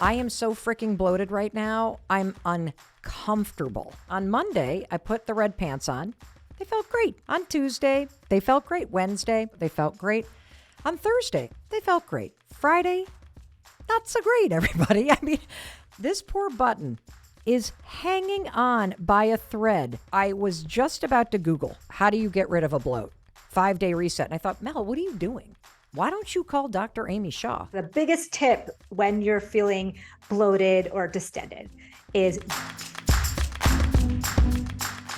I am so freaking bloated right now. I'm uncomfortable. On Monday, I put the red pants on. They felt great. On Tuesday, they felt great. Wednesday, they felt great. On Thursday, they felt great. Friday, not so great, everybody. I mean, this poor button is hanging on by a thread. I was just about to Google, how do you get rid of a bloat? 5-day reset. And I thought, Mel, what are you doing? Why don't you call Dr. Amy Shah? The biggest tip when you're feeling bloated or distended is...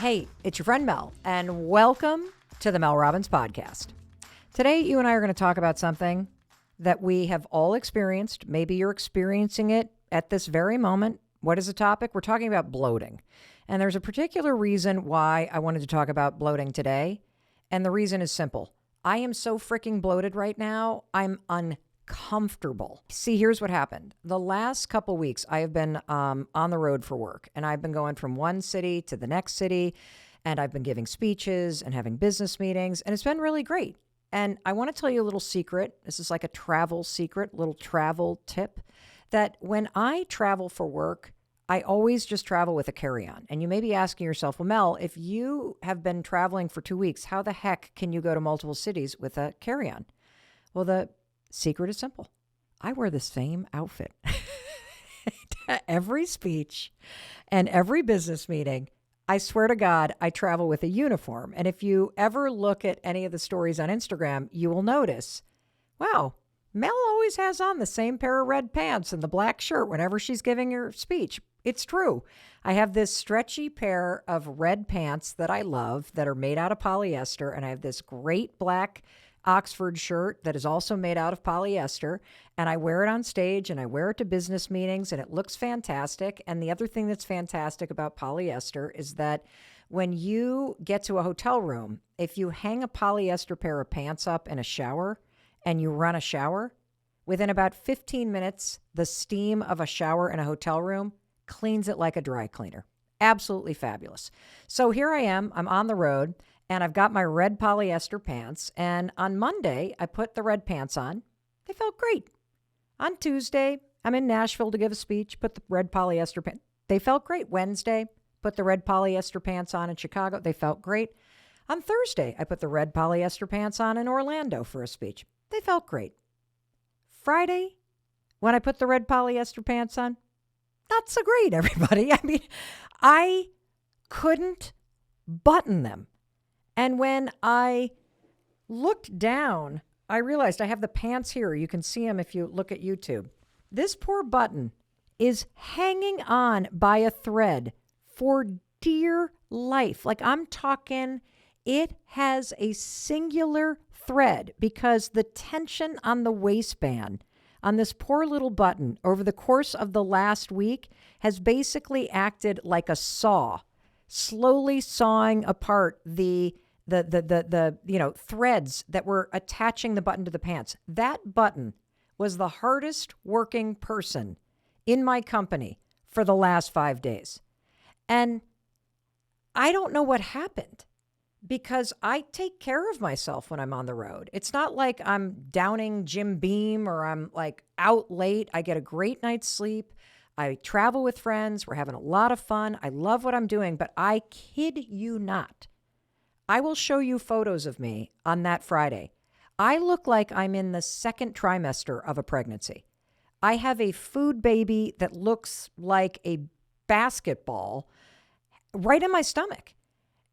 Hey, it's your friend Mel, and welcome to the Mel Robbins podcast. Today, you and I are going to talk about something that we have all experienced. Maybe you're experiencing it at this very moment. What is the topic? We're talking about bloating. And there's a particular reason why I wanted to talk about bloating today. And the reason is simple. I am so freaking bloated right now. I'm uncomfortable. See, here's what happened. The last couple weeks, I have been on the road for work, and I've been going from one city to the next city, and I've been giving speeches and having business meetings, and it's been really great. And I want to tell you a little secret. This is like a travel secret, little travel tip, that when I travel for work, I always just travel with a carry-on. And you may be asking yourself, well, Mel, if you have been traveling for 2 weeks, how the heck can you go to multiple cities with a carry-on? Well, the secret is simple. I wear the same outfit to every speech and every business meeting. I swear to God, I travel with a uniform. And if you ever look at any of the stories on Instagram, you will notice, wow, Mel always has on the same pair of red pants and the black shirt whenever she's giving her speech. It's true. I have this stretchy pair of red pants that I love that are made out of polyester, and I have this great black Oxford shirt that is also made out of polyester, and I wear it on stage and I wear it to business meetings, and it looks fantastic. And the other thing that's fantastic about polyester is that when you get to a hotel room, if you hang a polyester pair of pants up in a shower and you run a shower, within about 15 minutes, the steam of a shower in a hotel room cleans it like a dry cleaner. Absolutely fabulous. So here I am, I'm on the road, and I've got my red polyester pants. And on Monday, I put the red pants on. They felt great. On Tuesday, I'm in Nashville to give a speech, put the red polyester pants. They felt great. Wednesday, put the red polyester pants on in Chicago. They felt great. On Thursday, I put the red polyester pants on in Orlando for a speech. They felt great. Friday, when I put the red polyester pants on, not so great, everybody. I mean, I couldn't button them. And when I looked down, I realized I have the pants here. You can see them if you look at YouTube. This poor button is hanging on by a thread for dear life. Like, I'm talking, it has a singular thread because the tension on the waistband on this poor little button over the course of the last week has basically acted like a saw, slowly sawing apart the threads that were attaching the button to the pants. That button was the hardest working person in my company for the last 5 days. And I don't know what happened, because I take care of myself when I'm on the road. It's not like I'm downing Jim Beam or I'm like out late. I get a great night's sleep. I travel with friends. We're having a lot of fun. I love what I'm doing, but I kid you not. I will show you photos of me on that Friday. I look like I'm in the second trimester of a pregnancy. I have a food baby that looks like a basketball right in my stomach.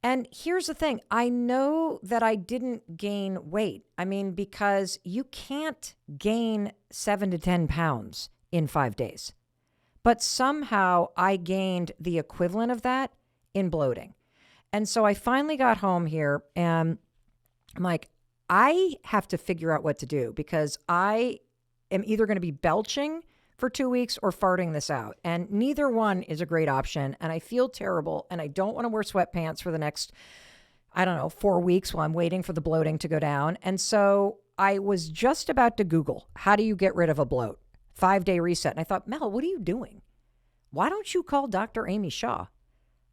And here's the thing. I know that I didn't gain weight. I mean, because you can't gain 7 to 10 pounds in 5 days. But somehow I gained the equivalent of that in bloating. And so I finally got home here and I'm like, I have to figure out what to do, because I am either going to be belching for 2 weeks or farting this out. And neither one is a great option. And I feel terrible. And I don't want to wear sweatpants for the next, 4 weeks while I'm waiting for the bloating to go down. And so I was just about to Google, how do you get rid of a bloat? 5-day reset. And I thought, Mel, what are you doing? Why don't you call Dr. Amy Shah?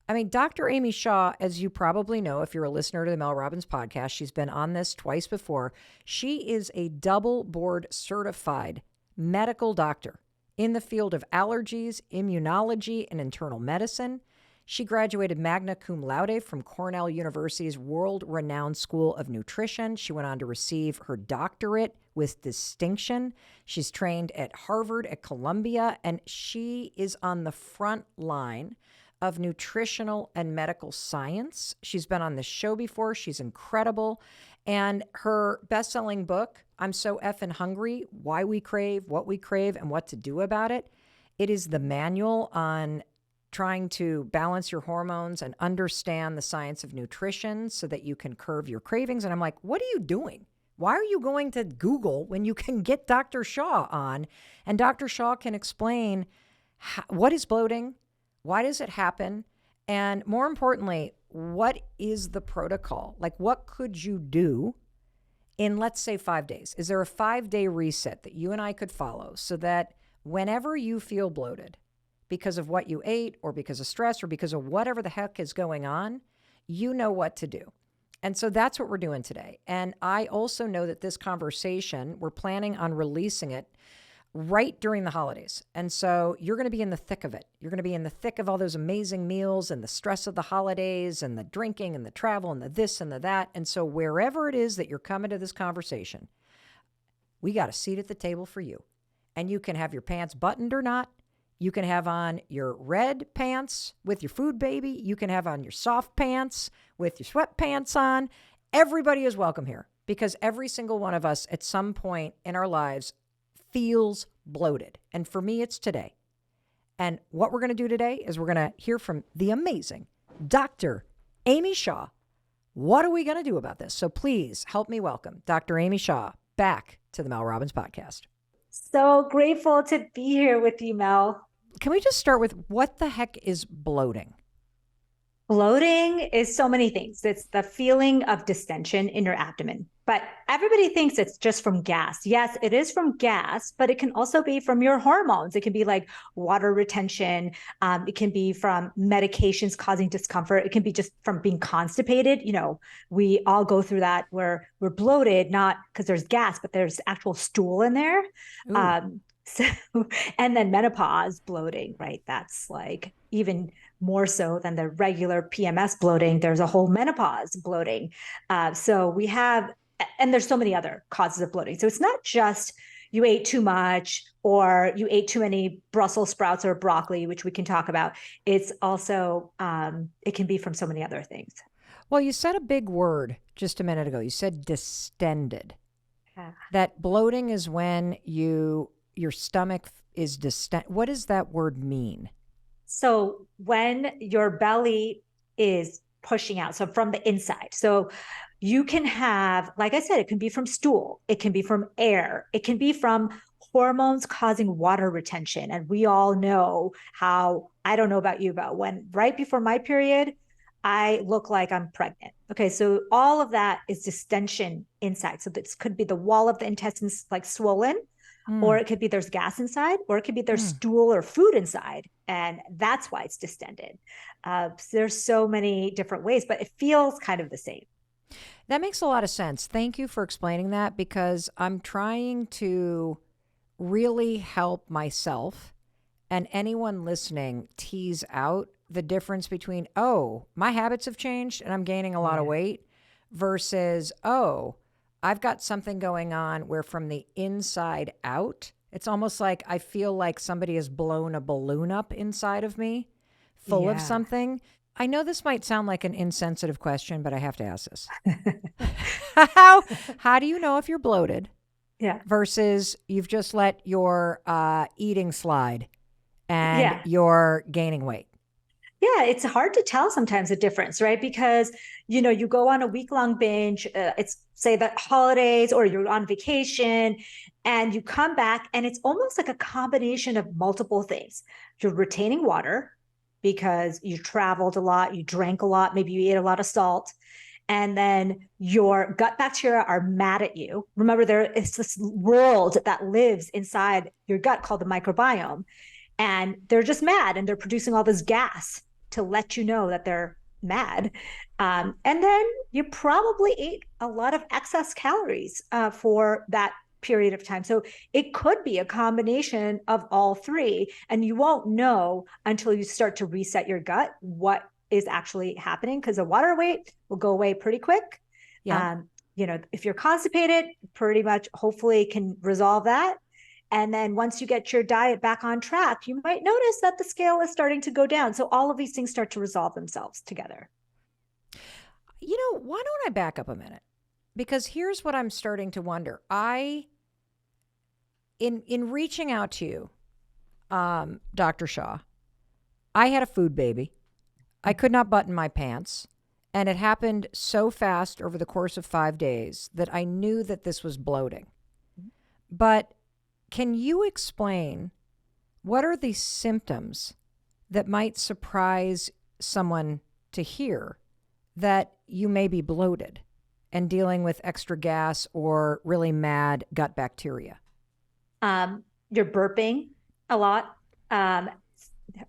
I mean, Dr. Amy Shah, as you probably know, if you're a listener to the Mel Robbins podcast, she's been on this twice before. She is a double board certified medical doctor in the field of allergies, immunology, and internal medicine. She graduated magna cum laude from Cornell University's world-renowned School of Nutrition. She went on to receive her doctorate with distinction. She's trained at Harvard, at Columbia, and she is on the front line of nutritional and medical science. She's been on this show before. She's incredible. And her best-selling book, I'm So Effin' Hungry, Why We Crave, What We Crave, and What to Do About It. It is the manual on trying to balance your hormones and understand the science of nutrition so that you can curb your cravings. And I'm like, what are you doing? Why are you going to Google when you can get Dr. Shah on? And Dr. Shah can explain what is bloating, why does it happen, and more importantly, what is the protocol? Like, what could you do in, let's say, 5 days? Is there a 5-day reset that you and I could follow so that whenever you feel bloated because of what you ate or because of stress or because of whatever the heck is going on, you know what to do? And so that's what we're doing today. And I also know that this conversation, we're planning on releasing it right during the holidays. And so you're going to be in the thick of it. You're going to be in the thick of all those amazing meals and the stress of the holidays and the drinking and the travel and the this and the that. And so wherever it is that you're coming to this conversation, we got a seat at the table for you. And you can have your pants buttoned or not. You can have on your red pants with your food baby. You can have on your soft pants with your sweatpants on. Everybody is welcome here because every single one of us at some point in our lives feels bloated. And for me, it's today. And what we're going to do today is we're going to hear from the amazing Dr. Amy Shah. What are we going to do about this? So please help me welcome Dr. Amy Shah back to the Mel Robbins podcast. So grateful to be here with you, Mel. Can we just start with what the heck is bloating? Bloating is so many things. It's the feeling of distension in your abdomen, but everybody thinks it's just from gas. Yes, it is from gas, but it can also be from your hormones. It can be like water retention. It can be from medications causing discomfort. It can be just from being constipated. You know, we all go through that where we're bloated, not because there's gas, but there's actual stool in there. So, and then menopause bloating, right? That's like even more so than the regular PMS bloating. There's a whole menopause bloating. So we have, and there's so many other causes of bloating. So it's not just you ate too much or you ate too many Brussels sprouts or broccoli, which we can talk about. It's also, it can be from so many other things. Well, you said a big word just a minute ago. You said distended. Yeah. That bloating is when your stomach is distended. What does that word mean? So when your belly is pushing out, so from the inside. So you can have, like I said, it can be from stool. It can be from air. It can be from hormones causing water retention. And we all know how, I don't know about you, but when right before my period, I look like I'm pregnant. Okay. So all of that is distension inside. So this could be the wall of the intestines like swollen. Or it could be there's gas inside, or it could be there's stool or food inside. And that's why it's distended. So there's so many different ways, but it feels kind of the same. That makes a lot of sense. Thank you for explaining that because I'm trying to really help myself and anyone listening tease out the difference between, oh, my habits have changed and I'm gaining a lot of weight versus, oh, I've got something going on where from the inside out, it's almost like I feel like somebody has blown a balloon up inside of me full of something. I know this might sound like an insensitive question, but I have to ask this. How do you know if you're bloated versus you've just let your eating slide and you're gaining weight? Yeah, it's hard to tell sometimes the difference, right? Because, you know, you go on a week-long binge, it's say the holidays or you're on vacation and you come back and it's almost like a combination of multiple things. You're retaining water because you traveled a lot, you drank a lot, maybe you ate a lot of salt, and then your gut bacteria are mad at you. Remember, there is this world that lives inside your gut called the microbiome, and they're just mad and they're producing all this gas to let you know that they're mad. And then you probably ate a lot of excess calories for that period of time. So it could be a combination of all three, and you won't know until you start to reset your gut what is actually happening, because the water weight will go away pretty quick. Yeah. If you're constipated, pretty much hopefully can resolve that. And then once you get your diet back on track, you might notice that the scale is starting to go down. So all of these things start to resolve themselves together. Why don't I back up a minute? Because here's what I'm starting to wonder. In reaching out to you, Dr. Shah, I had a food baby. I could not button my pants. And it happened so fast over the course of 5 days that I knew that this was bloating. But can you explain what are the symptoms that might surprise someone to hear that you may be bloated and dealing with extra gas or really mad gut bacteria? You're burping a lot.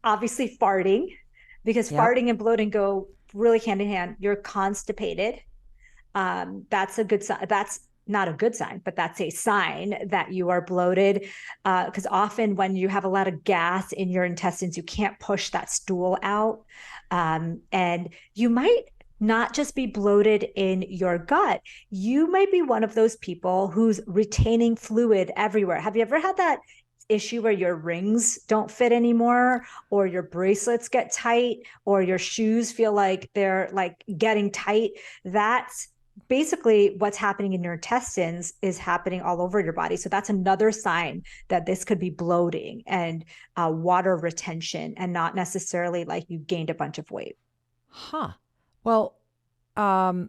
Obviously farting, because Yep. farting and bloating go really hand in hand. You're constipated. That's a good sign. That's not a good sign, but that's a sign that you are bloated. Because often when you have a lot of gas in your intestines, you can't push that stool out. And you might not just be bloated in your gut. You might be one of those people who's retaining fluid everywhere. Have you ever had that issue where your rings don't fit anymore, or your bracelets get tight, or your shoes feel like they're like getting tight? That's basically what's happening in your intestines is happening all over your body. So that's another sign that this could be bloating and water retention, and not necessarily like you gained a bunch of weight. Huh. Well, I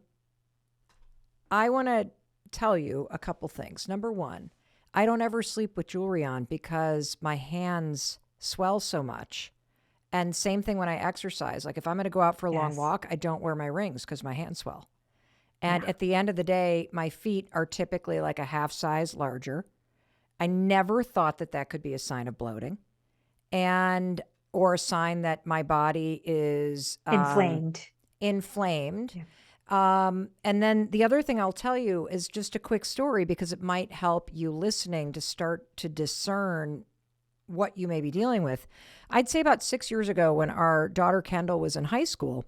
want to tell you a couple things. Number one, I don't ever sleep with jewelry on because my hands swell so much. And same thing when I exercise. Like if I'm going to go out for a long walk, I don't wear my rings because my hands swell. And at the end of the day, my feet are typically like a half size larger. I never thought that that could be a sign of bloating, or a sign that my body is inflamed. Yeah. And then the other thing I'll tell you is just a quick story, because it might help you listening to start to discern what you may be dealing with. I'd say about 6 years ago, when our daughter Kendall was in high school,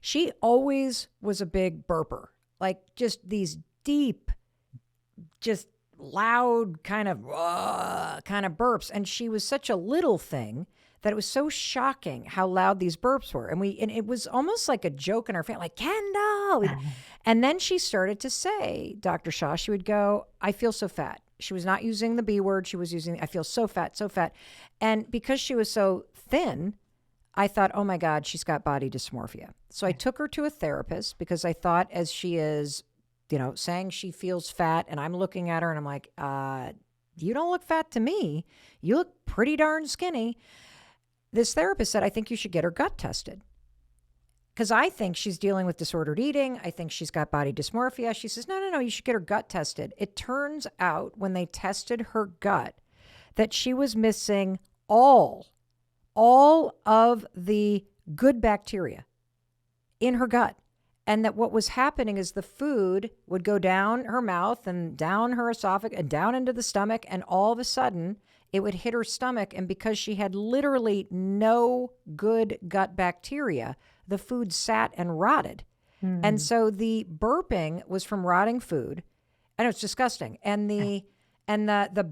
she always was a big burper, like just these deep, just loud kind of burps. And she was such a little thing that it was so shocking how loud these burps were. And it was almost like a joke in our family, like, Kendall. And then she started to say, Dr. Shah, she would go, I feel so fat. She was not using the B word. She was using, I feel so fat, so fat. And because she was so thin, I thought, oh my God, she's got body dysmorphia. So I took her to a therapist, because I thought, as she is, saying she feels fat, and I'm looking at her and I'm like, you don't look fat to me. You look pretty darn skinny. This therapist said, I think you should get her gut tested, because I think she's dealing with disordered eating. I think she's got body dysmorphia. She says, no, you should get her gut tested. It turns out when they tested her gut that she was missing all of the good bacteria in her gut. And that what was happening is the food would go down her mouth and down her esophagus and down into the stomach. And all of a sudden it would hit her stomach. And because she had literally no good gut bacteria, the food sat and rotted. And so the burping was from rotting food, and it was disgusting. And the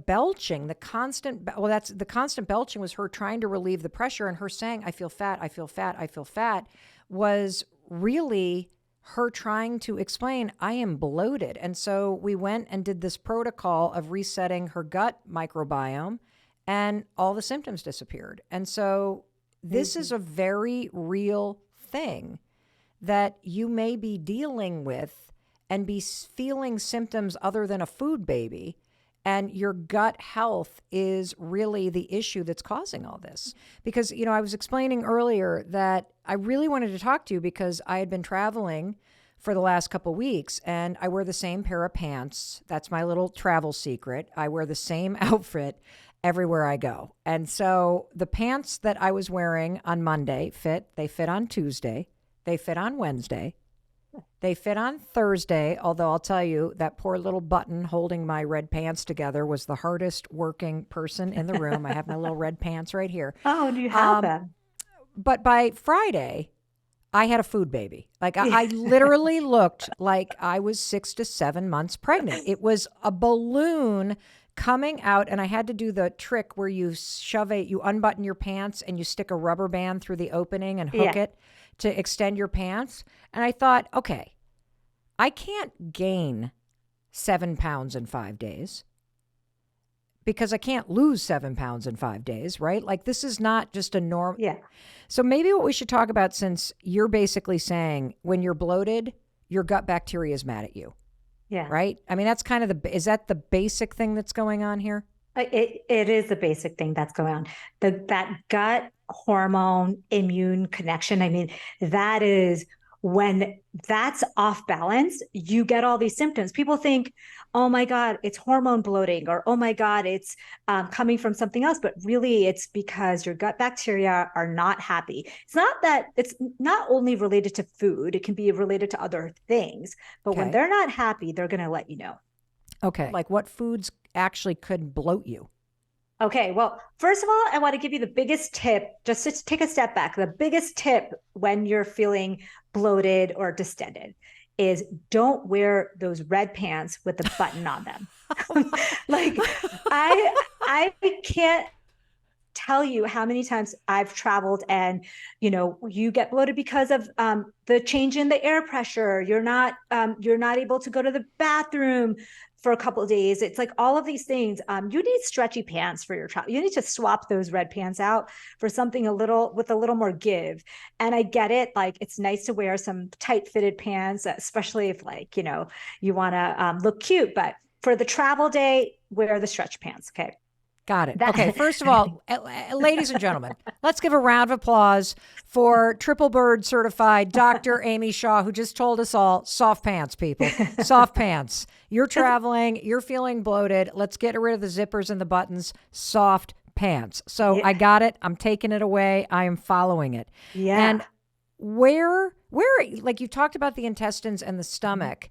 belching, the constant belching was her trying to relieve the pressure, and her saying, I feel fat, I feel fat, I feel fat, was really her trying to explain, I am bloated. And so we went and did this protocol of resetting her gut microbiome, and all the symptoms disappeared. And so this is a very real thing that you may be dealing with and be feeling symptoms other than a food baby. And your gut health is really the issue that's causing all this. Because, I was explaining earlier that I really wanted to talk to you because I had been traveling for the last couple of weeks, and I wear the same pair of pants. That's my little travel secret. I wear the same outfit everywhere I go. And so the pants that I was wearing on Monday fit. They fit on Tuesday. They fit on Wednesday. They fit on Thursday, although I'll tell you that poor little button holding my red pants together was the hardest working person in the room. I have my little red pants right here. Oh, do you have Um, them? but by Friday, I had a food baby. Like I literally looked like I was 6 to 7 months pregnant. It was a balloon coming out, and I had to do the trick where you unbutton your pants and you stick a rubber band through the opening and hook Yeah. it to extend your pants. And I thought, okay, I can't gain 7 pounds in 5 days because I can't lose 7 pounds in 5 days, right? Like this is not just a norm. Yeah. So maybe what we should talk about, since you're basically saying when you're bloated, your gut bacteria is mad at you, Yeah. right? I mean, that's kind of is that the basic thing that's going on here? It is the basic thing that's going on. That gut hormone immune connection. I mean, that is when that's off balance, you get all these symptoms. People think, oh my God, it's hormone bloating, or oh my God, it's coming from something else. But really, it's because your gut bacteria are not happy. It's not only related to food, it can be related to other things. But when Okay. they're not happy, they're going to let you know. Okay. Like what foods actually could bloat you? Okay, well, first of all, I want to give you the biggest tip, just to take a step back. The biggest tip when you're feeling bloated or distended is don't wear those red pants with the button on them. Like I can't tell you how many times I've traveled and you get bloated because of the change in the air pressure. You're not able to go to the bathroom for a couple of days. It's like all of these things. You need stretchy pants for your travel. You need to swap those red pants out for something with a little more give. And I get it. Like it's nice to wear some tight fitted pants, especially if you want to look cute. But for the travel day, wear the stretch pants. Okay. Got it. Okay, first of all, ladies and gentlemen, let's give a round of applause for triple bird certified Dr. Amy Shah, who just told us all soft pants, people. Soft pants. You're traveling, you're feeling bloated. Let's get rid of the zippers and the buttons. Soft pants. So Yeah. I got it. I'm taking it away. I am following it. Yeah. And where, like you talked about the intestines and the stomach,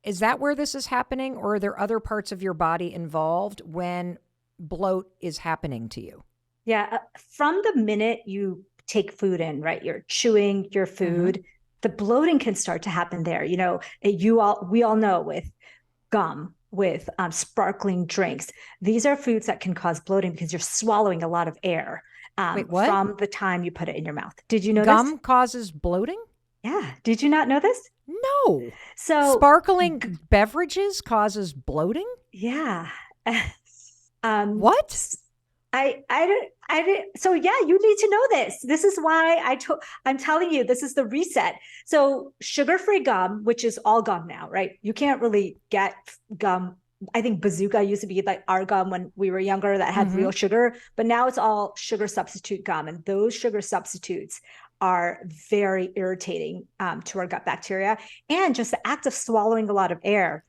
is that where this is happening, or are there other parts of your body involved when bloat is happening to you? Yeah. From the minute you take food in, right, you're chewing your food, the bloating can start to happen there. We all know with gum, with sparkling drinks, these are foods that can cause bloating because you're swallowing a lot of air Wait, what? from the time you put it in your mouth. Did you know Gum this? causes bloating? Yeah. Did you not know this? No. So Sparkling beverages causes bloating? yeah. What? I didn't. So yeah, you need to know this. This is why I'm telling you, this is the reset. So sugar-free gum, which is all gum now, right? You can't really get gum. I think Bazooka used to be like our gum when we were younger that had real sugar, but now it's all sugar substitute gum. And those sugar substitutes are very irritating to our gut bacteria. And just the act of swallowing a lot of air,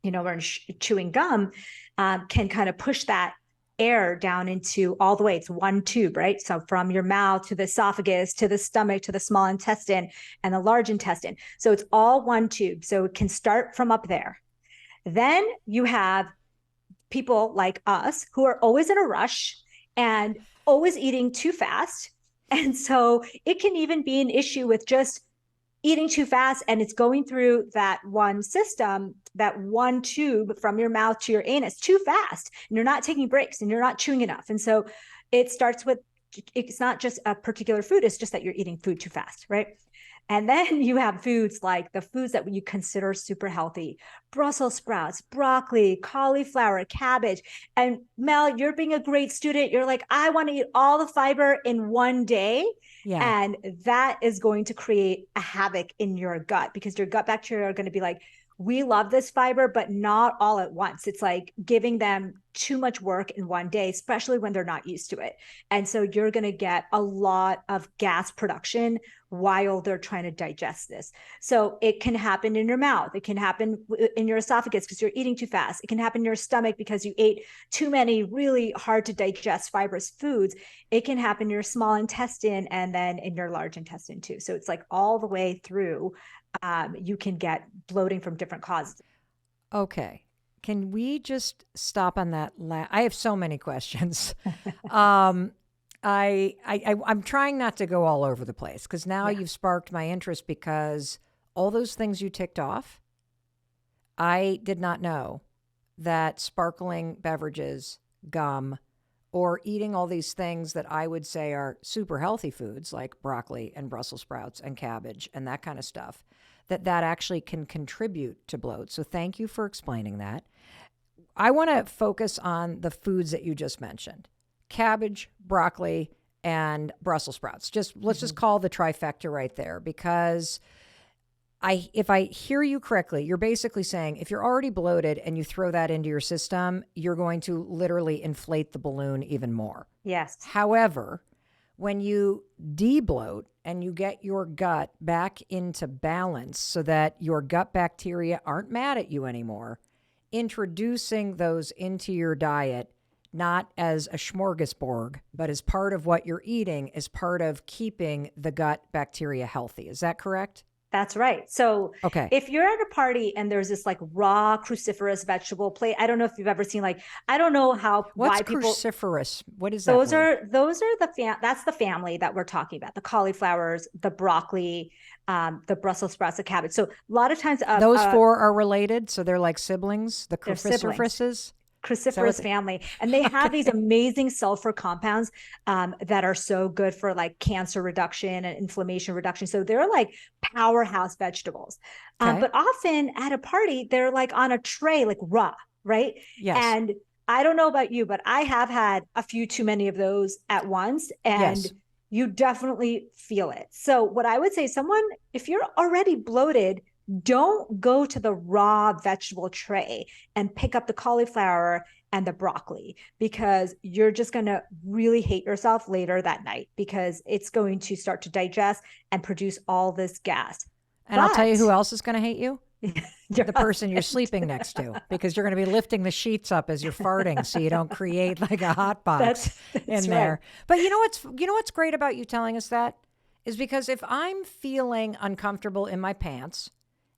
when chewing gum can kind of push that air down into all the way. It's one tube, right? So from your mouth to the esophagus, to the stomach, to the small intestine and the large intestine. So it's all one tube. So it can start from up there. Then you have people like us who are always in a rush and always eating too fast. And so it can even be an issue with just eating too fast, and it's going through that one system, that one tube from your mouth to your anus too fast, and you're not taking breaks and you're not chewing enough. And so it starts with, it's not just a particular food, it's just that you're eating food too fast, right? And then you have foods like the foods that you consider super healthy: Brussels sprouts, broccoli, cauliflower, cabbage. And Mel, you're being a great student. You're like, I want to eat all the fiber in one day. Yeah. And that is going to create a havoc in your gut because your gut bacteria are going to be like, we love this fiber, but not all at once. It's like giving them too much work in one day, especially when they're not used to it. And so you're going to get a lot of gas production while they're trying to digest this. So it can happen in your mouth. It can happen in your esophagus because you're eating too fast. It can happen in your stomach because you ate too many really hard to digest fibrous foods. It can happen in your small intestine and then in your large intestine too. So it's like all the way through. You can get bloating from different causes. Okay. Can we just stop on that? I have so many questions. I'm trying not to go all over the place because now you've sparked my interest because all those things you ticked off, I did not know that sparkling beverages, gum, or eating all these things that I would say are super healthy foods like broccoli and Brussels sprouts and cabbage and that kind of stuff, that actually can contribute to bloat. So thank you for explaining that. I want to focus on the foods that you just mentioned: cabbage, broccoli, and Brussels sprouts. Let's just call the trifecta right there, because if I hear you correctly, you're basically saying if you're already bloated and you throw that into your system, you're going to literally inflate the balloon even more. Yes. However, when you debloat and you get your gut back into balance so that your gut bacteria aren't mad at you anymore, introducing those into your diet, not as a smorgasbord, but as part of what you're eating, is part of keeping the gut bacteria healthy. Is that correct? That's right. So if you're at a party and there's this like raw cruciferous vegetable plate, I don't know if you've ever seen, like, I don't know why people. Cruciferous? What is that? Those are that's the family that we're talking about: the cauliflowers, the broccoli, the Brussels sprouts, the cabbage. So a lot of times those four are related. So they're like siblings, the cruciferouses. Cruciferous family, and they have these amazing sulfur compounds that are so good for like cancer reduction and inflammation reduction. So they're like powerhouse vegetables. But often at a party, they're like on a tray, like raw, right? Yes. And I don't know about you, but I have had a few too many of those at once, and you definitely feel it. So what I would say, if you're already bloated, don't go to the raw vegetable tray and pick up the cauliflower and the broccoli, because you're just going to really hate yourself later that night, because it's going to start to digest and produce all this gas. And I'll tell you who else is going to hate you. The person you're sleeping next to, because you're going to be lifting the sheets up as you're farting so you don't create like a hot box in there. But you know what's great about you telling us that is because if I'm feeling uncomfortable in my pants,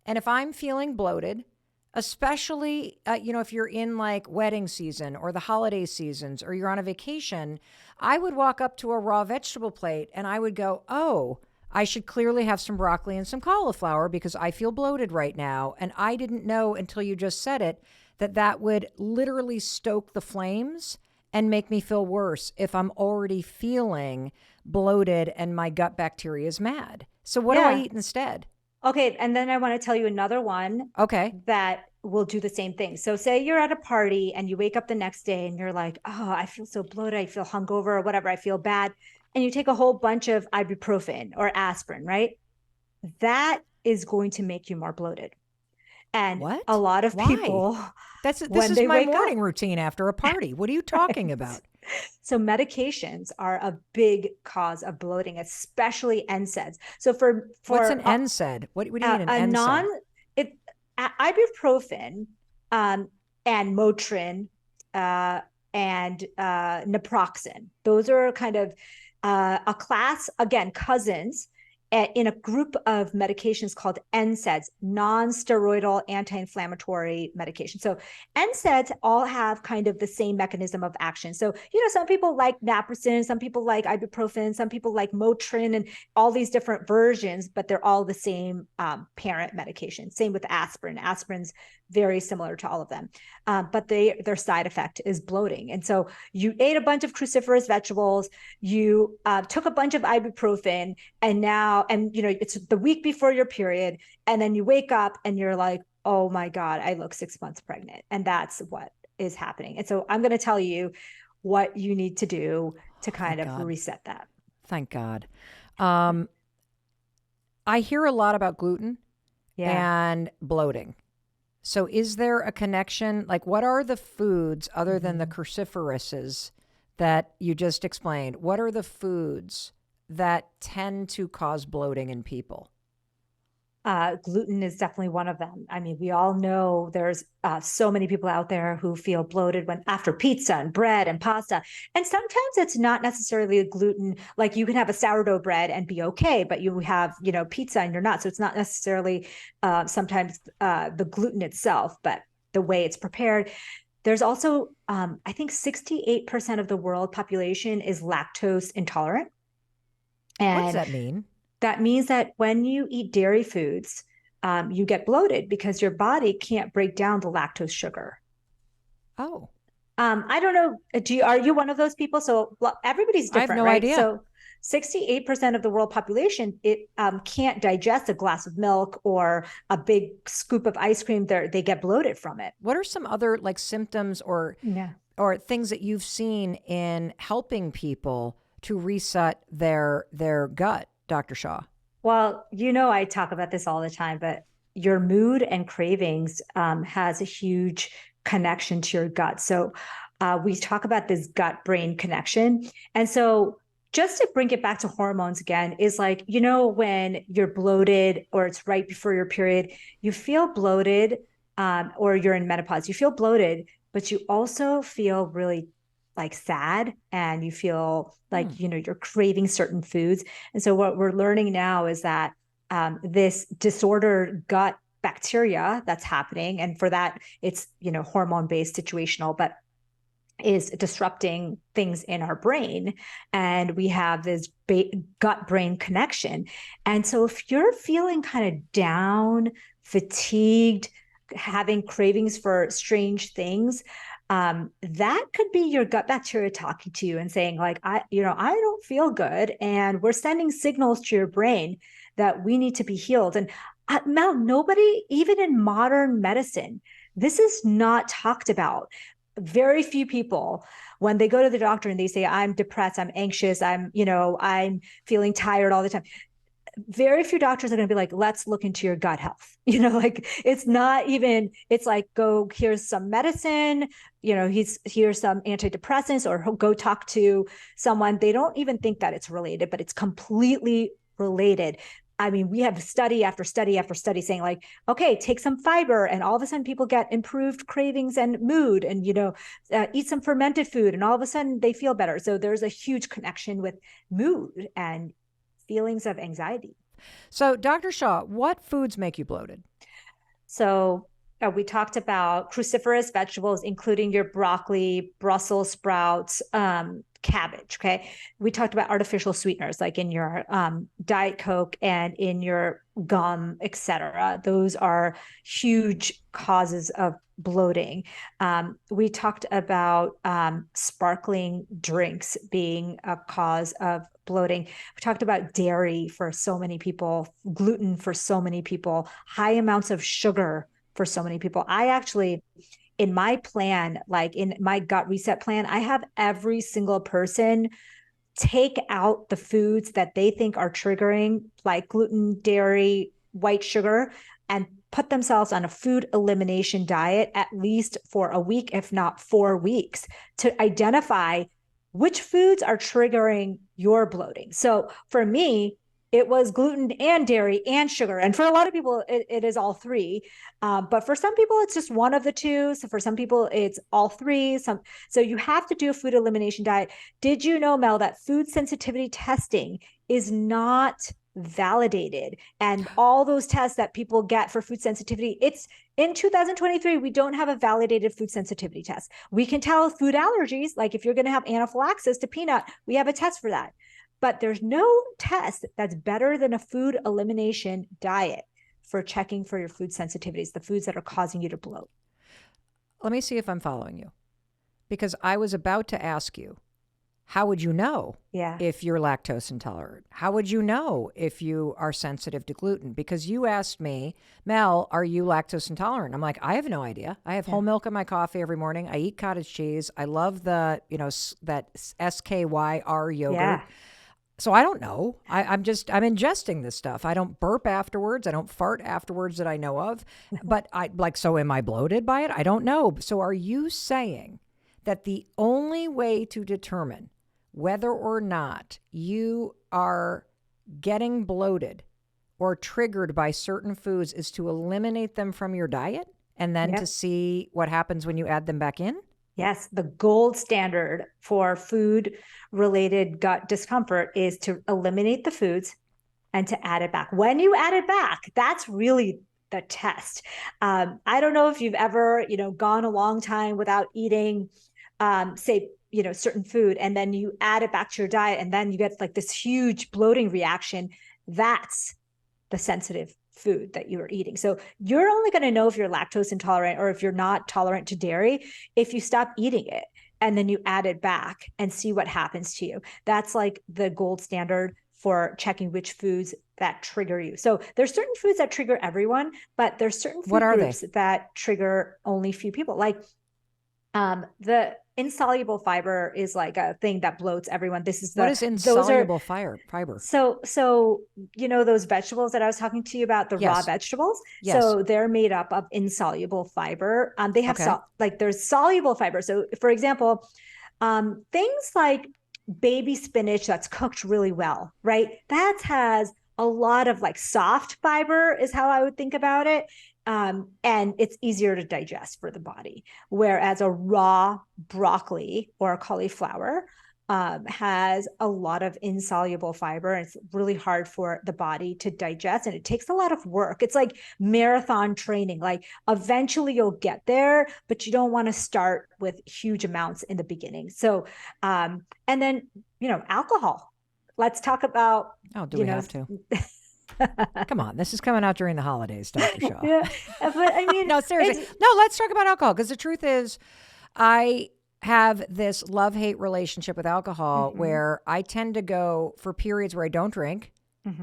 and if I'm feeling bloated, especially, if you're in like wedding season or the holiday seasons, or you're on a vacation, I would walk up to a raw vegetable plate and I would go, oh, I should clearly have some broccoli and some cauliflower because I feel bloated right now. And I didn't know until you just said it, that would literally stoke the flames and make me feel worse if I'm already feeling bloated and my gut bacteria is mad. So what do I eat instead? Okay. And then I want to tell you another one. That will do the same thing. So say you're at a party and you wake up the next day and you're like, oh, I feel so bloated. I feel hungover or whatever. I feel bad. And you take a whole bunch of ibuprofen or aspirin, right? That is going to make you more bloated. And a lot of people, this is my morning routine after a party. What are you talking about? So medications are a big cause of bloating, especially NSAIDs. So for what's an NSAID? What do you mean an NSAID? Ibuprofen and Motrin and naproxen. Those are kind of a class, again, cousins, in a group of medications called NSAIDs, non-steroidal anti-inflammatory medication. So NSAIDs all have kind of the same mechanism of action. So, some people like naproxen, some people like ibuprofen, some people like Motrin, and all these different versions, but they're all the same parent medication. Same with aspirin. Aspirin's very similar to all of them. But their side effect is bloating. And so you ate a bunch of cruciferous vegetables, you took a bunch of ibuprofen, and it's the week before your period, and then you wake up and you're like, oh my God, I look 6 months pregnant. And that's what is happening. And so I'm going to tell you what you need to do to kind of reset that. Thank God. I hear a lot about gluten and bloating. So is there a connection? Like, what are the foods other than the cruciferouses that you just explained? What are the foods that tend to cause bloating in people? Gluten is definitely one of them. I mean, we all know there's so many people out there who feel bloated when after pizza and bread and pasta. And sometimes it's not necessarily a gluten. Like you can have a sourdough bread and be okay, but you have, pizza and you're not. So it's not necessarily sometimes the gluten itself, but the way it's prepared. There's also, I think 68% of the world population is lactose intolerant. What does And that mean? that means that when you eat dairy foods, you get bloated because your body can't break down the lactose sugar. Oh, I don't know. Are you one of those people? So everybody's I have different, no right? idea. So 68% of the world population, it can't digest a glass of milk or a big scoop of ice cream. They get bloated from it. What are some other like symptoms Yeah. or things that you've seen in helping people to reset their gut, Dr. Shah? Well, I talk about this all the time, but your mood and cravings has a huge connection to your gut. So we talk about this gut brain connection. And so just to bring it back to hormones again, is like, when you're bloated or it's right before your period, you feel bloated or you're in menopause, you feel bloated, but you also feel really like sad and you feel like, you're craving certain foods. And so what we're learning now is that this disordered gut bacteria that's happening, and for that, it's, hormone-based situational, but is disrupting things in our brain. And we have this gut brain connection. And so if you're feeling kind of down, fatigued, having cravings for strange things, that could be your gut bacteria talking to you and saying like, I don't feel good. And we're sending signals to your brain that we need to be healed. And Mel, nobody, even in modern medicine, this is not talked about. Very few people, when they go to the doctor and they say, I'm depressed, I'm anxious, I'm feeling tired all the time, very few doctors are going to be like, let's look into your gut health. Like it's not even, it's like, go, here's some medicine, here's some antidepressants, or go talk to someone. They don't even think that it's related, but it's completely related. I mean, we have study after study after study saying like, okay, take some fiber and all of a sudden people get improved cravings and mood, and, eat some fermented food and all of a sudden they feel better. So there's a huge connection with mood and feelings of anxiety. So, Dr. Shah, what foods make you bloated? So we talked about cruciferous vegetables, including your broccoli, Brussels sprouts, cabbage. Okay. We talked about artificial sweeteners like in your Diet Coke and in your gum, etc. Those are huge causes of bloating. We talked about sparkling drinks being a cause of bloating. We talked about dairy for so many people, gluten for so many people, high amounts of sugar for so many people. I actually, in my plan, like in my gut reset plan, I have every single person take out the foods that they think are triggering, like gluten, dairy, white sugar, and put themselves on a food elimination diet at least for a week, if not 4 weeks, to identify which foods are triggering your bloating. So for me, it was gluten and dairy and sugar. And for a lot of people, it is all three. But for some people, it's just one of the two. So for some people, it's all three. So you have to do a food elimination diet. Did you know, Mel, that food sensitivity testing is not validated? And all those tests that people get for food sensitivity, it's in 2023, we don't have a validated food sensitivity test. We can tell food allergies, like if you're going to have anaphylaxis to peanut, we have a test for that. But there's no test that's better than a food elimination diet for checking for your food sensitivities, the foods that are causing you to bloat. Let me see if I'm following you, because I was about to ask you, how would you know if you're lactose intolerant? How would you know if you are sensitive to gluten? Because you asked me, Mel, are you lactose intolerant? I'm like, I have no idea. I have whole milk in my coffee every morning. I eat cottage cheese. I love the, that SKYR yogurt. So I don't know. I'm ingesting this stuff. I don't burp afterwards. I don't fart afterwards that I know of. But so am I bloated by it? I don't know. So are you saying that the only way to determine whether or not you are getting bloated or triggered by certain foods is to eliminate them from your diet and then to see what happens when you add them back in? Yes, the gold standard for food related gut discomfort is to eliminate the foods and to add it back. When you add it back, that's really the test. I don't know if you've ever, gone a long time without eating, say, certain food, and then you add it back to your diet, and then you get like this huge bloating reaction. That's the sensitive food that you are eating. So you're only going to know if you're lactose intolerant or if you're not tolerant to dairy if you stop eating it and then you add it back and see what happens to you. That's like the gold standard for checking which foods that trigger you. So there's certain foods that trigger everyone, but there's certain food groups that trigger only few people. Like the insoluble fiber is like a thing that bloats everyone. What is insoluble fiber? So those vegetables that I was talking to you about, the raw vegetables. Yes. So they're made up of insoluble fiber. They have there's soluble fiber. So for example, things like baby spinach that's cooked really well, right? That has a lot of like soft fiber is how I would think about it. And it's easier to digest for the body. Whereas a raw broccoli or a cauliflower has a lot of insoluble fiber, and it's really hard for the body to digest, and it takes a lot of work. It's like marathon training. Like eventually you'll get there, but you don't want to start with huge amounts in the beginning. So, and then, alcohol. Let's talk about. Oh, do we have to? Come on, this is coming out during the holidays, Dr. Shah. Yeah, but I mean, no, seriously. No, let's talk about alcohol, because the truth is, I have this love-hate relationship with alcohol where I tend to go for periods where I don't drink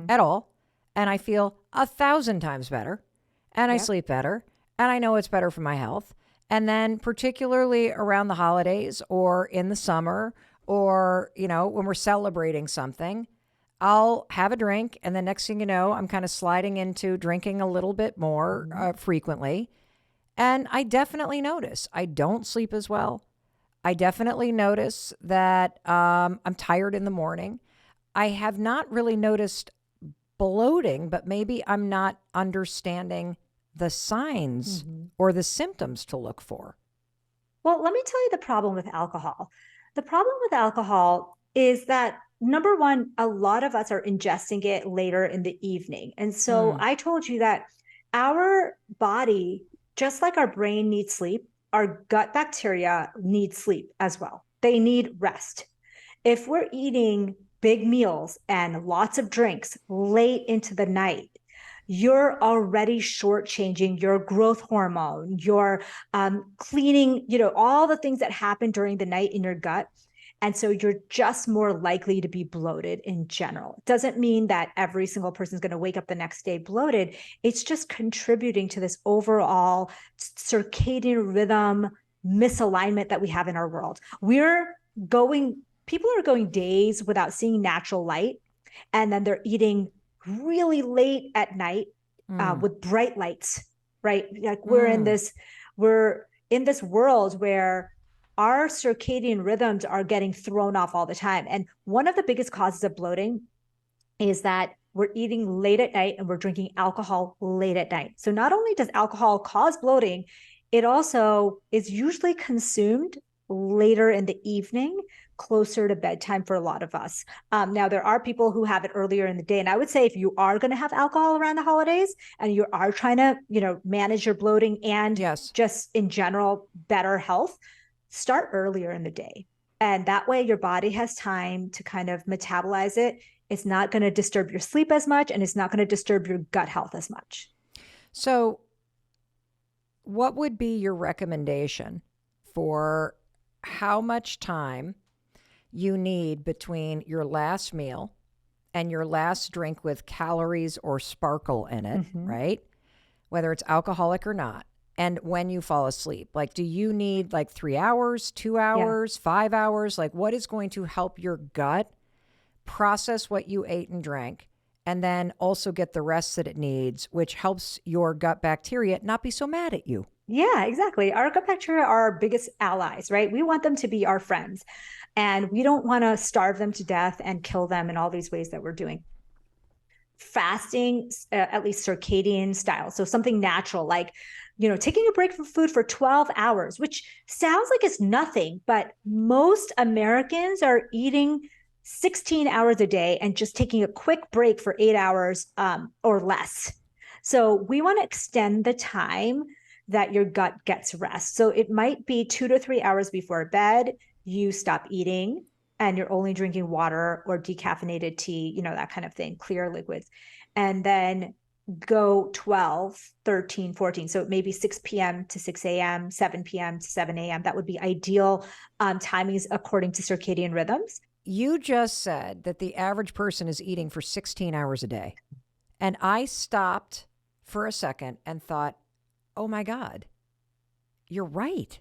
at all, and I feel 1,000 times better, and I sleep better, and I know it's better for my health. And then particularly around the holidays or in the summer or, when we're celebrating something, I'll have a drink, and the next thing you know, I'm kind of sliding into drinking a little bit more frequently. And I definitely notice I don't sleep as well. I definitely notice that I'm tired in the morning. I have not really noticed bloating, but maybe I'm not understanding the signs or the symptoms to look for. Well, let me tell you the problem with alcohol. The problem with alcohol is that, number one, a lot of us are ingesting it later in the evening. And so I told you that our body, just like our brain needs sleep, our gut bacteria need sleep as well. They need rest. If we're eating big meals and lots of drinks late into the night, you're already shortchanging your growth hormone, you're cleaning, all the things that happen during the night in your gut. And so you're just more likely to be bloated in general. It doesn't mean that every single person is going to wake up the next day bloated. It's just contributing to this overall circadian rhythm misalignment that we have in our world. People are going days without seeing natural light, and then they're eating really late at night with bright lights, right? Like we're in this world where our circadian rhythms are getting thrown off all the time. And one of the biggest causes of bloating is that we're eating late at night and we're drinking alcohol late at night. So not only does alcohol cause bloating, it also is usually consumed later in the evening, closer to bedtime for a lot of us. Now, there are people who have it earlier in the day. And I would say if you are going to have alcohol around the holidays and you are trying to, manage your bloating and just in general, better health, start earlier in the day. And that way your body has time to kind of metabolize it. It's not going to disturb your sleep as much, and it's not going to disturb your gut health as much. So what would be your recommendation for how much time you need between your last meal and your last drink with calories or sparkle in it, right? Whether it's alcoholic or not. And when you fall asleep, like, do you need like 3 hours, 2 hours, 5 hours? Like, what is going to help your gut process what you ate and drank, and then also get the rest that it needs, which helps your gut bacteria not be so mad at you. Yeah, exactly. Our gut bacteria are our biggest allies, right? We want them to be our friends, and we don't want to starve them to death and kill them in all these ways that we're doing. Fasting, at least circadian style, so something natural, like taking a break from food for 12 hours, which sounds like it's nothing, but most Americans are eating 16 hours a day and just taking a quick break for 8 hours or less. So we want to extend the time that your gut gets rest. So it might be 2 to 3 hours before bed, you stop eating and you're only drinking water or decaffeinated tea, that kind of thing, clear liquids. And then go 12, 13, 14. So maybe 6 p.m. to 6 a.m., 7 p.m. to 7 a.m. That would be ideal timings according to circadian rhythms. You just said that the average person is eating for 16 hours a day. And I stopped for a second and thought, oh my God, you're right.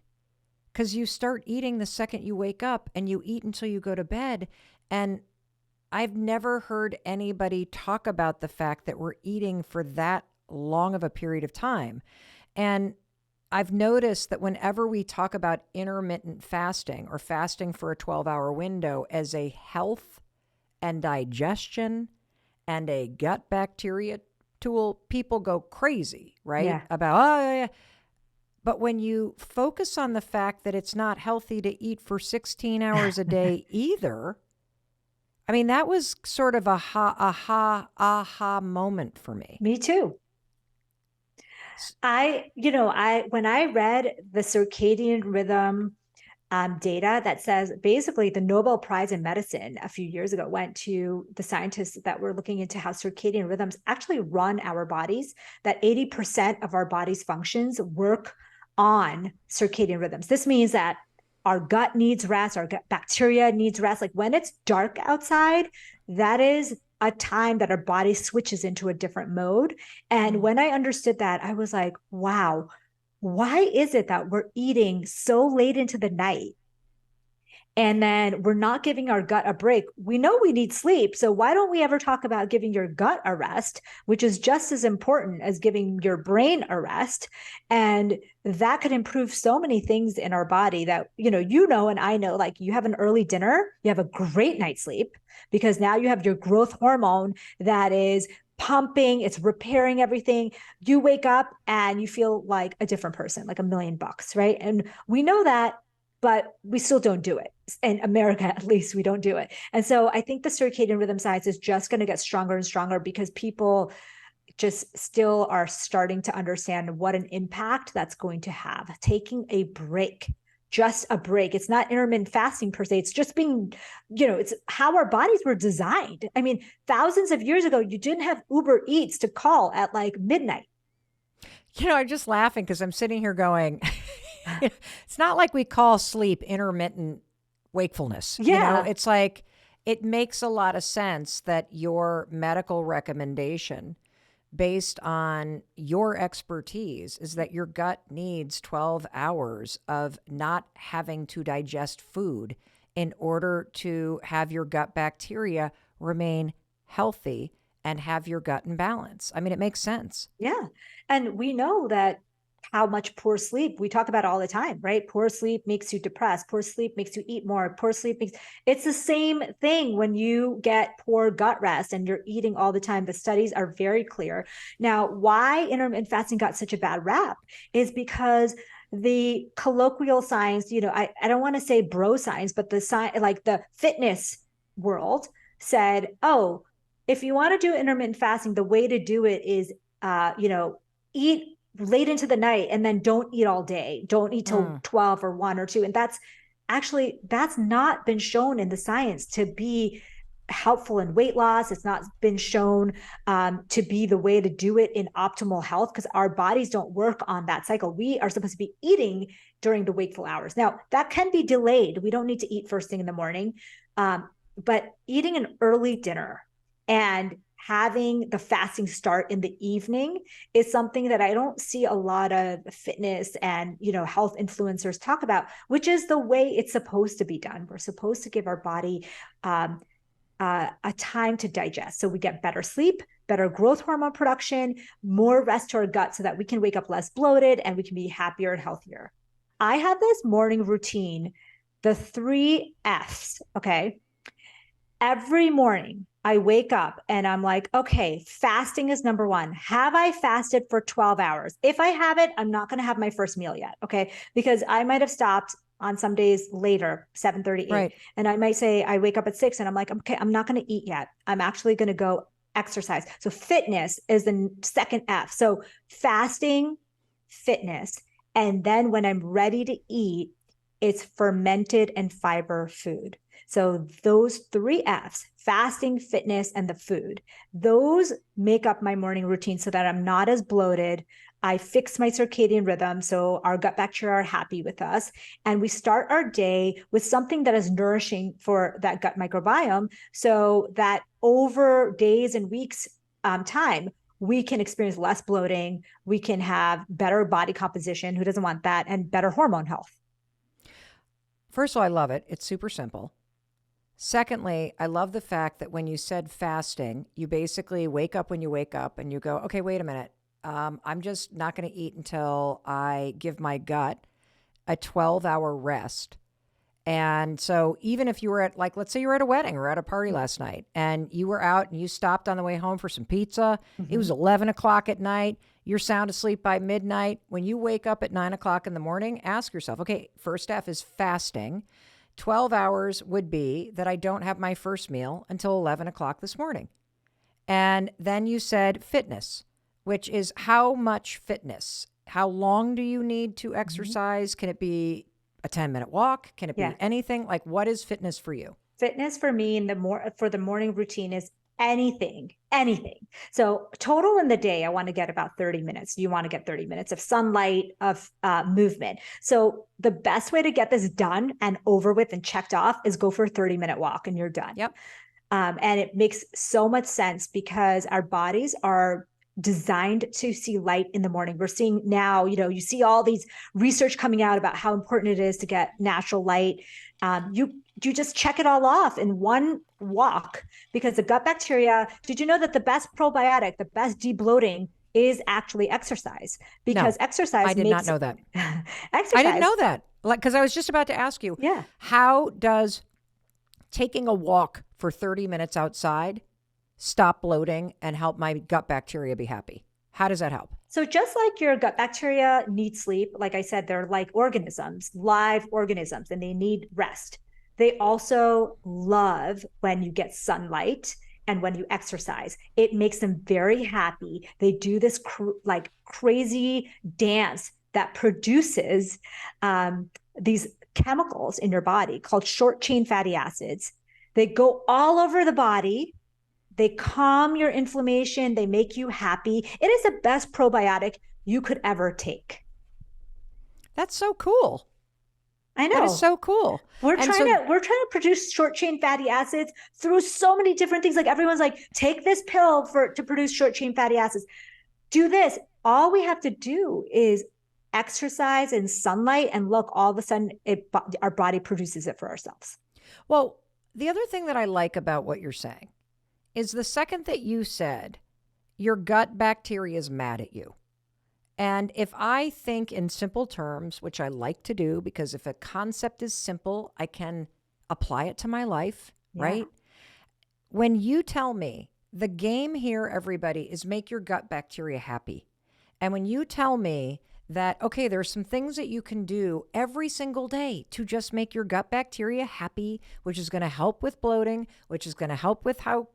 Because you start eating the second you wake up and you eat until you go to bed. And I've never heard anybody talk about the fact that we're eating for that long of a period of time. And I've noticed that whenever we talk about intermittent fasting or fasting for a 12-hour window as a health and digestion and a gut bacteria tool, people go crazy, right? Yeah. About, oh, yeah. But when you focus on the fact that it's not healthy to eat for 16 hours a day either, I mean, that was sort of a aha moment for me. Me too. When I read the circadian rhythm data that says basically the Nobel Prize in medicine a few years ago went to the scientists that were looking into how circadian rhythms actually run our bodies, that 80% of our body's functions work on circadian rhythms. This means that our gut needs rest, our gut bacteria needs rest. Like when it's dark outside, that is a time that our body switches into a different mode. And when I understood that, I was like, wow, why is it that we're eating so late into the night and then we're not giving our gut a break? We know we need sleep. So why don't we ever talk about giving your gut a rest, which is just as important as giving your brain a rest? And that could improve so many things in our body that, and I know, like you have an early dinner, you have a great night's sleep because now you have your growth hormone that is pumping, it's repairing everything. You wake up and you feel like a different person, like $1,000,000, right? And we know that, but we still don't do it. In America, at least, we don't do it. And so I think the circadian rhythm science is just going to get stronger and stronger because people just still are starting to understand what an impact that's going to have. Taking a break, just a break. It's not intermittent fasting per se. It's just being, it's how our bodies were designed. I mean, thousands of years ago, you didn't have Uber Eats to call at like midnight. I'm just laughing because I'm sitting here going, it's not like we call sleep intermittent wakefulness. Yeah. It's like, it makes a lot of sense that your medical recommendation based on your expertise is that your gut needs 12 hours of not having to digest food in order to have your gut bacteria remain healthy and have your gut in balance. I mean, it makes sense. Yeah. And we know that how much poor sleep we talk about all the time, right? Poor sleep makes you depressed. Poor sleep makes you eat more. Poor sleep it's the same thing when you get poor gut rest and you're eating all the time. The studies are very clear. Now, why intermittent fasting got such a bad rap is because the colloquial science, I don't want to say bro science, but the science, like the fitness world said, oh, if you want to do intermittent fasting, the way to do it is, eat late into the night and then don't eat all day. Don't eat till 12 or 1 or 2. And that's not been shown in the science to be helpful in weight loss. It's not been shown to be the way to do it in optimal health because our bodies don't work on that cycle. We are supposed to be eating during the wakeful hours. Now, that can be delayed. We don't need to eat first thing in the morning, but eating an early dinner and having the fasting start in the evening is something that I don't see a lot of fitness and, health influencers talk about, which is the way it's supposed to be done. We're supposed to give our body a time to digest. So we get better sleep, better growth hormone production, more rest to our gut so that we can wake up less bloated and we can be happier and healthier. I have this morning routine, the 3 Fs, okay? Every morning I wake up and I'm like, okay, fasting is number one. Have I fasted for 12 hours? If I haven't, I'm not going to have my first meal yet, okay? Because I might have stopped on some days later, 7:38. Right. And I might say I wake up at 6 and I'm like, okay, I'm not going to eat yet. I'm actually going to go exercise. So fitness is the second F. So fasting, fitness. And then when I'm ready to eat, it's fermented and fiber food. So those 3 Fs, fasting, fitness, and the food, those make up my morning routine so that I'm not as bloated. I fix my circadian rhythm so our gut bacteria are happy with us. And we start our day with something that is nourishing for that gut microbiome so that over days and weeks time, we can experience less bloating. We can have better body composition. Who doesn't want that? And better hormone health. First of all, I love it. It's super simple. Secondly, I love the fact that when you said fasting, you basically wake up when you wake up and you go, okay, wait a minute. I'm just not going to eat until I give my gut a 12-hour rest. And so even if you were at, like, let's say you were at a wedding or at a party last night and you were out and you stopped on the way home for some pizza, it was 11 o'clock at night, you're sound asleep by midnight. When you wake up at 9 o'clock in the morning, ask yourself, okay, first F is fasting. 12 hours would be that I don't have my first meal until 11 o'clock this morning. And then you said fitness, which is how much fitness? How long do you need to exercise? Can it be a 10-minute walk? Can it be anything? Like, what is fitness for you? Fitness for me for the morning routine is anything. So total in the day, I want to get about 30 minutes. You want to get 30 minutes of sunlight, of movement. So the best way to get this done and over with and checked off is go for a 30-minute walk and you're done. Yep. And it makes so much sense because our bodies are designed to see light in the morning. We're seeing now, you see all these research coming out about how important it is to get natural light. You just check it all off in one walk because the gut bacteria, did you know that the best probiotic, the best debloating is actually exercise? Because exercise I did not know that. Exercise. I didn't know that. Like, because I was just about to ask you, how does taking a walk for 30 minutes outside stop bloating and help my gut bacteria be happy? How does that help? So just like your gut bacteria need sleep, like I said, they're like organisms, live organisms, and they need rest. They also love when you get sunlight and when you exercise. It makes them very happy. They do this crazy dance that produces these chemicals in your body called short chain fatty acids. They go all over the body. They calm your inflammation. They make you happy. It is the best probiotic you could ever take. That's so cool. I know. That is so cool. We're trying to produce short chain fatty acids through so many different things. Like everyone's like, take this pill to produce short chain fatty acids. Do this. All we have to do is exercise and sunlight, and look, all of a sudden our body produces it for ourselves. Well, the other thing that I like about what you're saying is the second that you said your gut bacteria is mad at you. And if I think in simple terms, which I like to do, because if a concept is simple, I can apply it to my life, right? When you tell me the game here, everybody, is make your gut bacteria happy. And when you tell me that, okay, there's some things that you can do every single day to just make your gut bacteria happy, which is going to help with bloating, which is going to help with how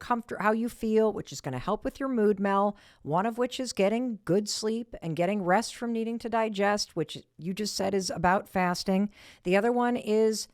you feel, which is going to help with your mood, Mel, one of which is getting good sleep and getting rest from needing to digest, which you just said is about fasting. The other one is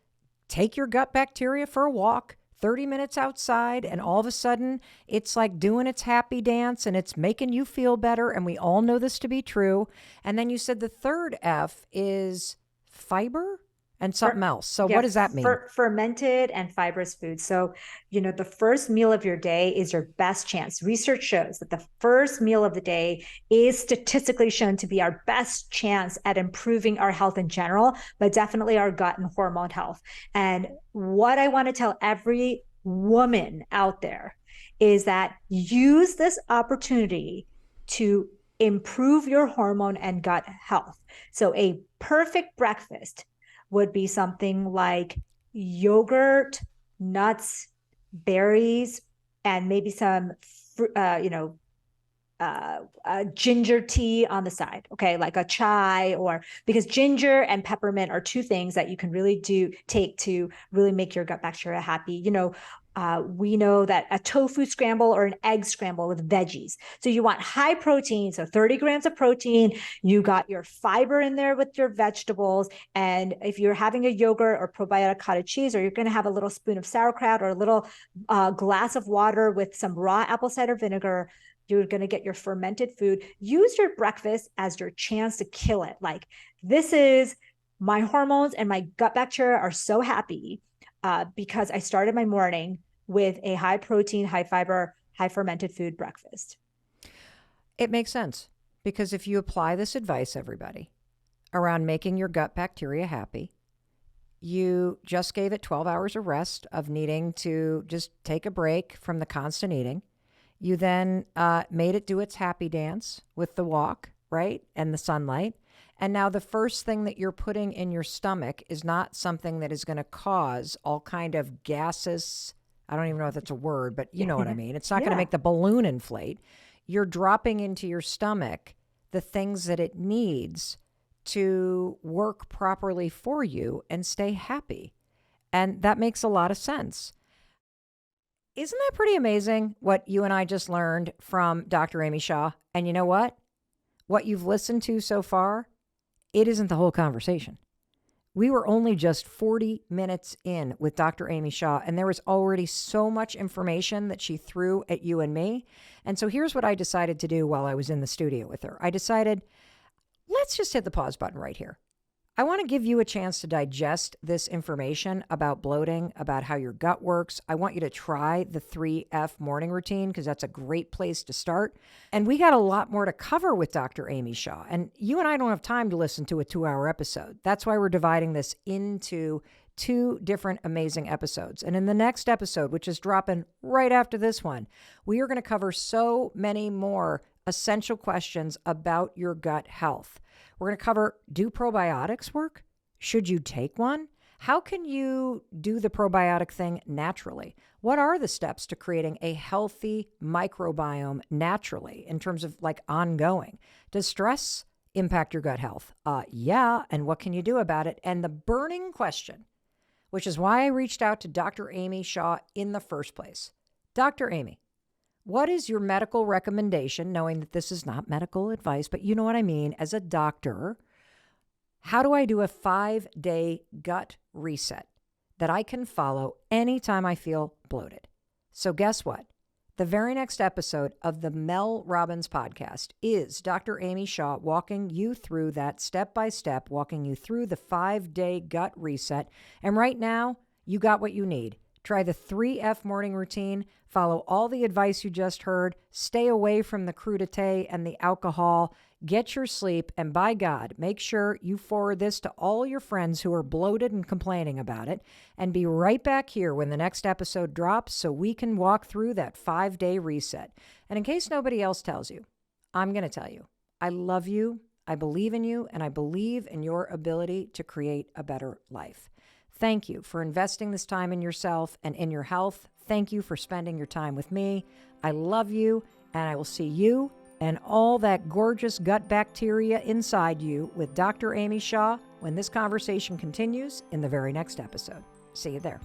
take your gut bacteria for a walk, 30 minutes outside, and all of a sudden it's like doing its happy dance and it's making you feel better. And we all know this to be true. And then you said the third F is fiber and something else. So what does that mean? Fermented and fibrous foods. So, the first meal of your day is your best chance. Research shows that the first meal of the day is statistically shown to be our best chance at improving our health in general, but definitely our gut and hormone health. And what I want to tell every woman out there is that use this opportunity to improve your hormone and gut health. So a perfect breakfast would be something like yogurt, nuts, berries, and maybe some, ginger tea on the side, okay, like a chai, or because ginger and peppermint are two things that you can really take to really make your gut bacteria happy. We know that a tofu scramble or an egg scramble with veggies. So you want high protein, so 30 grams of protein. You got your fiber in there with your vegetables. And if you're having a yogurt or probiotic cottage cheese, or you're going to have a little spoon of sauerkraut or a little glass of water with some raw apple cider vinegar, you're going to get your fermented food. Use your breakfast as your chance to kill it. Like, this is my hormones and my gut bacteria are so happy because I started my morning with a high protein, high fiber, high fermented food breakfast. It makes sense, because if you apply this advice, everybody, around making your gut bacteria happy, you just gave it 12 hours of rest of needing to just take a break from the constant eating. You then made it do its happy dance with the walk, right? And the sunlight. And now the first thing that you're putting in your stomach is not something that is going to cause all kind of gases. I don't even know if that's a word, but you know what I mean. It's not going to make the balloon inflate. You're dropping into your stomach the things that it needs to work properly for you and stay happy. And that makes a lot of sense. Isn't that pretty amazing what you and I just learned from Dr. Amy Shah? And you know what? What you've listened to so far, it isn't the whole conversation. We were only just 40 minutes in with Dr. Amy Shah, and there was already so much information that she threw at you and me. And so here's what I decided to do while I was in the studio with her. I decided, let's just hit the pause button right here. I want to give you a chance to digest this information about bloating, about how your gut works. I want you to try the 3F morning routine, because that's a great place to start. And we got a lot more to cover with Dr. Amy Shah. And you and I don't have time to listen to a 2-hour episode. That's why we're dividing this into 2 different amazing episodes. And in the next episode, which is dropping right after this one, we are going to cover so many more essential questions about your gut health. We're going to cover, do probiotics work? Should you take one? How can you do the probiotic thing naturally? What are the steps to creating a healthy microbiome naturally in terms of like ongoing? Does stress impact your gut health? Yeah. And what can you do about it? And the burning question, which is why I reached out to Dr. Amy Shah in the first place. Dr. Amy, what is your medical recommendation, knowing that this is not medical advice, but you know what I mean, as a doctor? How do I do a 5-day gut reset that I can follow anytime I feel bloated? So guess what? The very next episode of the Mel Robbins podcast is Dr. Amy Shah walking you through that step-by-step, walking you through the 5-day gut reset. And right now, you got what you need. Try the 3F morning routine. Follow all the advice you just heard. Stay away from the crudité and the alcohol. Get your sleep. And by God, make sure you forward this to all your friends who are bloated and complaining about it. And be right back here when the next episode drops so we can walk through that 5-day reset. And in case nobody else tells you, I'm going to tell you. I love you. I believe in you. And I believe in your ability to create a better life. Thank you for investing this time in yourself and in your health. Thank you for spending your time with me. I love you, and I will see you and all that gorgeous gut bacteria inside you with Dr. Amy Shah when this conversation continues in the very next episode. See you there.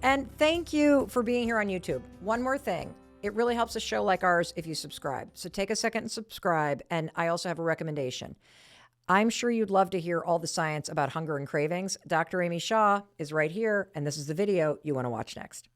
And thank you for being here on YouTube. One more thing. It really helps a show like ours if you subscribe. So take a second and subscribe. And I also have a recommendation. I'm sure you'd love to hear all the science about hunger and cravings. Dr. Amy Shah is right here, and this is the video you want to watch next.